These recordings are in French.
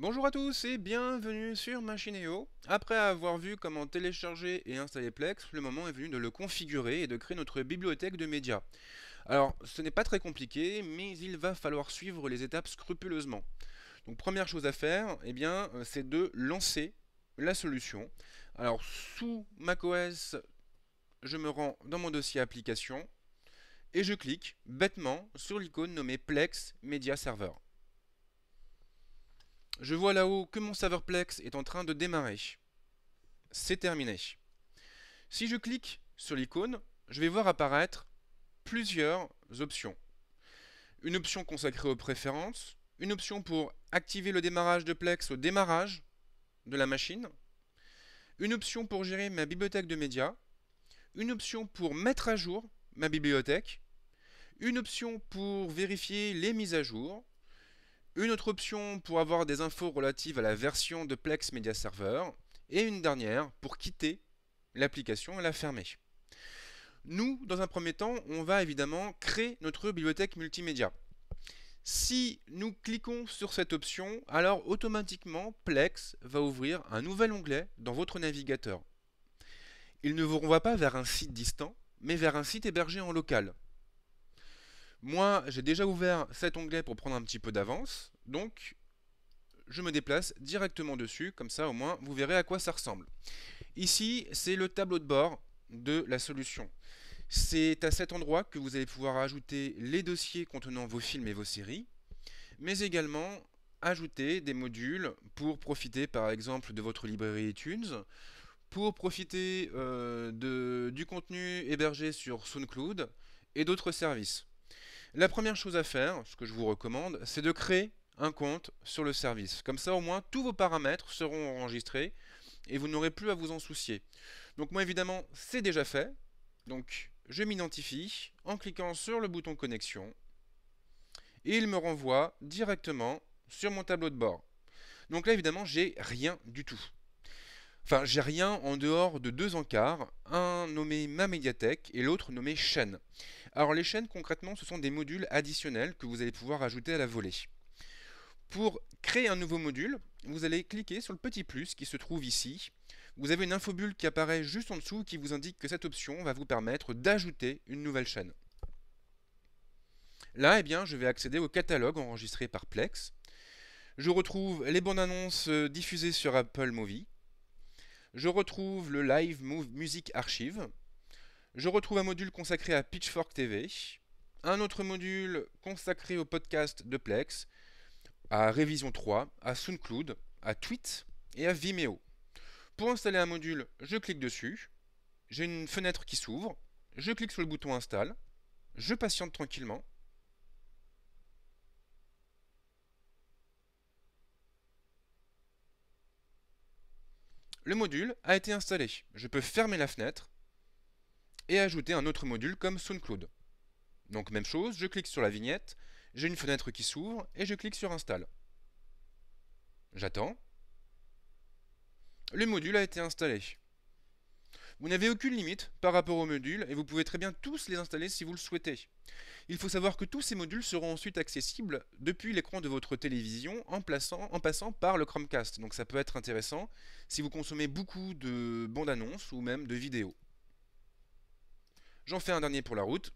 Bonjour à tous et bienvenue sur Machineo. Après avoir vu comment télécharger et installer Plex, le moment est venu de le configurer et de créer notre bibliothèque de médias. Alors, ce n'est pas très compliqué, mais il va falloir suivre les étapes scrupuleusement. Donc, première chose à faire, c'est de lancer la solution. Alors, sous macOS, je me rends dans mon dossier application et je clique bêtement sur l'icône nommée Plex Media Server. Je vois là-haut que mon serveur Plex est en train de démarrer. C'est terminé. Si je clique sur l'icône, je vais voir apparaître plusieurs options. Une option consacrée aux préférences, une option pour activer le démarrage de Plex au démarrage de la machine, une option pour gérer ma bibliothèque de médias, une option pour mettre à jour ma bibliothèque, une option pour vérifier les mises à jour, une autre option pour avoir des infos relatives à la version de Plex Media Server, et une dernière pour quitter l'application et la fermer. Nous, dans un premier temps, on va évidemment créer notre bibliothèque multimédia. Si nous cliquons sur cette option, alors automatiquement Plex va ouvrir un nouvel onglet dans votre navigateur. Il ne vous renvoie pas vers un site distant, mais vers un site hébergé en local. Moi, j'ai déjà ouvert cet onglet pour prendre un petit peu d'avance, donc je me déplace directement dessus, comme ça au moins vous verrez à quoi ça ressemble. Ici, c'est le tableau de bord de la solution. C'est à cet endroit que vous allez pouvoir ajouter les dossiers contenant vos films et vos séries, mais également ajouter des modules pour profiter par exemple de votre librairie iTunes, pour profiter du contenu hébergé sur SoundCloud et d'autres services. La première chose à faire, ce que je vous recommande, c'est de créer un compte sur le service. Comme ça, au moins, tous vos paramètres seront enregistrés et vous n'aurez plus à vous en soucier. Donc moi, évidemment, c'est déjà fait. Donc, je m'identifie en cliquant sur le bouton connexion et il me renvoie directement sur mon tableau de bord. Donc là, évidemment, j'ai rien du tout. Enfin, j'ai rien en dehors de deux encarts, un nommé ma médiathèque et l'autre nommé chaîne. Alors les chaînes, concrètement, ce sont des modules additionnels que vous allez pouvoir ajouter à la volée. Pour créer un nouveau module, vous allez cliquer sur le petit plus qui se trouve ici. Vous avez une infobulle qui apparaît juste en dessous qui vous indique que cette option va vous permettre d'ajouter une nouvelle chaîne. Là, je vais accéder au catalogue enregistré par Plex. Je retrouve les bandes annonces diffusées sur Apple Movie. Je retrouve le Live Music Archive. Je retrouve un module consacré à Pitchfork TV. Un autre module consacré au podcast de Plex, à Révision 3, à SoundCloud, à Tweet et à Vimeo. Pour installer un module, je clique dessus. J'ai une fenêtre qui s'ouvre. Je clique sur le bouton Install. Je patiente tranquillement. Le module a été installé. Je peux fermer la fenêtre et ajouter un autre module comme SoundCloud. Donc même chose, je clique sur la vignette, j'ai une fenêtre qui s'ouvre et je clique sur Install. J'attends. Le module a été installé. Vous n'avez aucune limite par rapport aux modules et vous pouvez très bien tous les installer si vous le souhaitez. Il faut savoir que tous ces modules seront ensuite accessibles depuis l'écran de votre télévision en passant par le Chromecast. Donc ça peut être intéressant si vous consommez beaucoup de bandes annonces ou même de vidéos. J'en fais un dernier pour la route.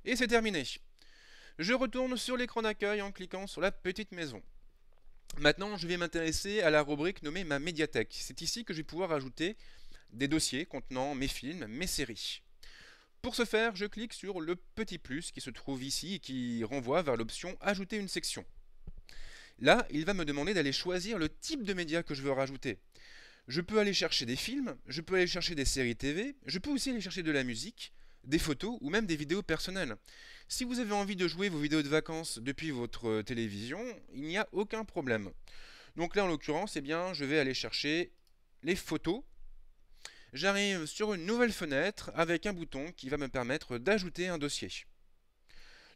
Et c'est terminé. Je retourne sur l'écran d'accueil en cliquant sur la petite maison. Maintenant, je vais m'intéresser à la rubrique nommée ma médiathèque. C'est ici que je vais pouvoir ajouter des dossiers contenant mes films, mes séries. Pour ce faire, je clique sur le petit plus qui se trouve ici et qui renvoie vers l'option Ajouter une section. Là, il va me demander d'aller choisir le type de média que je veux rajouter. Je peux aller chercher des films, je peux aller chercher des séries TV, je peux aussi aller chercher de la musique, des photos ou même des vidéos personnelles. Si vous avez envie de jouer vos vidéos de vacances depuis votre télévision, il n'y a aucun problème. Donc là en l'occurrence, je vais aller chercher les photos. J'arrive sur une nouvelle fenêtre avec un bouton qui va me permettre d'ajouter un dossier.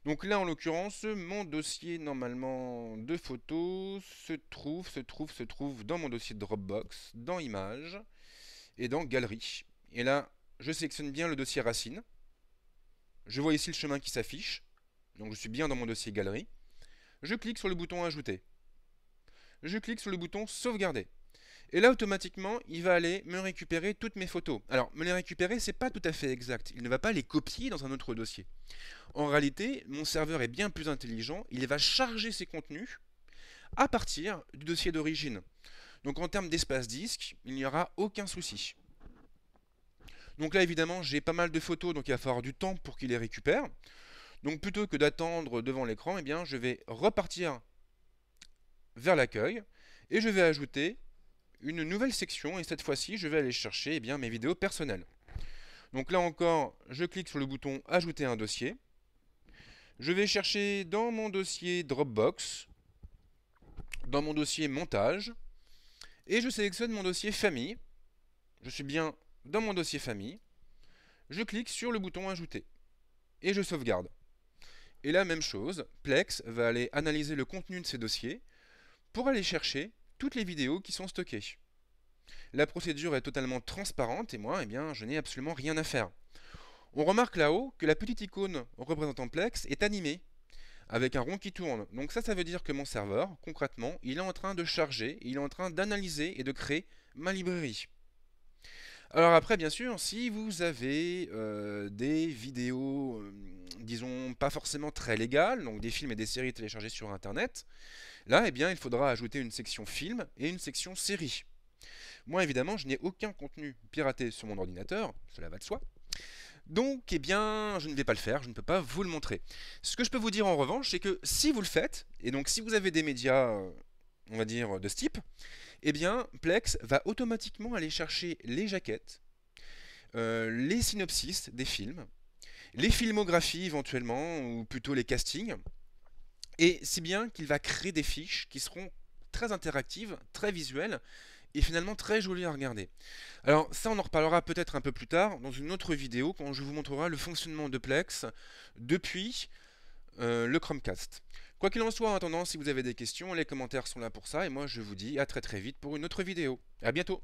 Donc là en l'occurrence, mon dossier normalement de photos se trouve dans mon dossier Dropbox, dans Images et dans Galerie. Et là, je sélectionne bien le dossier racine. je vois ici le chemin qui s'affiche, donc je suis bien dans mon dossier galerie. Je clique sur le bouton ajouter. Je clique sur le bouton sauvegarder. Et là, automatiquement, il va aller me récupérer toutes mes photos. Alors, me les récupérer, c'est pas tout à fait exact. Il ne va pas les copier dans un autre dossier. En réalité, mon serveur est bien plus intelligent. Il va charger ses contenus à partir du dossier d'origine. Donc, en termes d'espace disque, il n'y aura aucun souci. Donc là, évidemment, j'ai pas mal de photos, donc il va falloir du temps pour qu'il les récupère. Donc, plutôt que d'attendre devant l'écran, eh bien, je vais repartir vers l'accueil et je vais ajouter une nouvelle section, et cette fois-ci, je vais aller chercher mes vidéos personnelles. Donc là encore, je clique sur le bouton ajouter un dossier. Je vais chercher dans mon dossier Dropbox, dans mon dossier montage, et je sélectionne mon dossier famille. Je suis bien dans mon dossier famille. Je clique sur le bouton ajouter et je sauvegarde. Et la même chose, Plex va aller analyser le contenu de ces dossiers pour aller chercher toutes les vidéos qui sont stockées. La procédure est totalement transparente et moi, je n'ai absolument rien à faire. On remarque là-haut que la petite icône représentant Plex est animée avec un rond qui tourne. Donc ça veut dire que mon serveur, concrètement, il est en train de charger, il est en train d'analyser et de créer ma librairie. Alors après, bien sûr, si vous avez des vidéos, disons, pas forcément très légales, donc des films et des séries téléchargés sur Internet, là, il faudra ajouter une section film et une section série. Moi, évidemment, je n'ai aucun contenu piraté sur mon ordinateur, cela va de soi. Donc, je ne vais pas le faire, je ne peux pas vous le montrer. Ce que je peux vous dire en revanche, c'est que si vous le faites, et donc si vous avez des médias, on va dire, de ce type, Plex va automatiquement aller chercher les jaquettes, les synopsis des films, les filmographies éventuellement, ou plutôt les castings, et si bien qu'il va créer des fiches qui seront très interactives, très visuelles, et finalement très jolies à regarder. Alors ça, on en reparlera peut-être un peu plus tard, dans une autre vidéo, quand je vous montrerai le fonctionnement de Plex depuis le Chromecast. Quoi qu'il en soit, en attendant, si vous avez des questions, les commentaires sont là pour ça, et moi je vous dis à très très vite pour une autre vidéo. À bientôt!